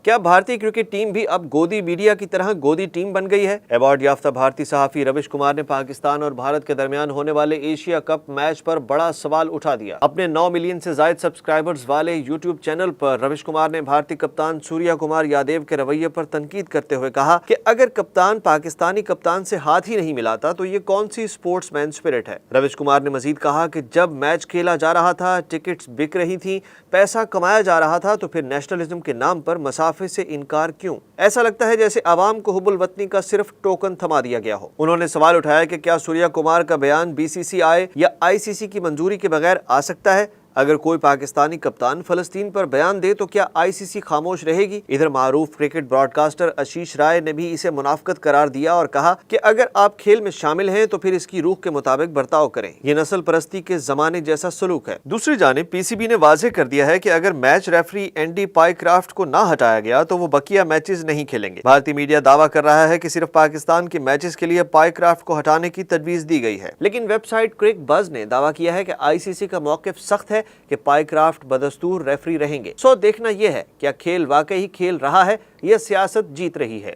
क्या भारतीय cricket team भी अब गोदी मीडिया की तरह गोदी टीम बन गई है? अवार्ड याफ्ता भारतीय सहाफी रविश कुमार ने पाकिस्तान और भारत के दरमियान होने वाले एशिया कप मैच पर बड़ा सवाल उठा दिया। अपने 9 मिलियन से ज्यादा सब्सक्राइबर्स वाले यूट्यूब चैनल पर रविश कुमार ने भारतीय कप्तान सूर्या कुमार यादव के रवैये पर तनकीद करते हुए कहा कि अगर कप्तान पाकिस्तानी कप्तान से हाथ ही नहीं मिलाता तो ये कौन सी स्पोर्ट्समैन स्पिरिट है। रविश कुमार ने मजीद कहा कि जब मैच खेला जा रहा था, टिकट्स बिक रही थी, पैसा कमाया जा रहा था, तो फिर नेशनलिज्म के नाम पर मसाफे से इनकार क्यों? ऐसा लगता है जैसे आवाम को हुब्बुल वतनी का सिर्फ टोकन थमा दिया गया हो। उन्होंने सवाल उठाया कि क्या सूर्या कुमार का बयान बीसीसीआई या आईसीसी की मंजूरी के बगैर आ सकता है? अगर कोई पाकिस्तानी कप्तान फलस्तीन पर बयान दे तो क्या आईसीसी खामोश रहेगी? इधर मारूफ क्रिकेट ब्रॉडकास्टर आशीष राय ने भी इसे मुनाफकत करार दिया और कहा कि अगर आप खेल में शामिल हैं तो फिर इसकी रूह के मुताबिक बर्ताव करें। ये नस्ल परस्ती के जमाने जैसा सलूक है। दूसरी जानिब पीसीबी ने वाज़ेह कर दिया है कि अगर मैच रेफरी एंडी पाइक्राफ्ट को ना हटाया गया तो वो बकिया मैचेस नहीं खेलेंगे। भारतीय मीडिया दावा कर रहा है कि सिर्फ पाकिस्तान के मैचेस के लिए पाइक्राफ्ट को हटाने की तजवीज दी गई है, लेकिन वेबसाइट क्रिक बज ने दावा किया है कि आईसीसी का मौक़िफ़ सख्त है कि पाइक्राफ्ट बदस्तूर रेफरी रहेंगे। सो देखना यह है क्या खेल वाकई खेल रहा है या सियासत जीत रही है।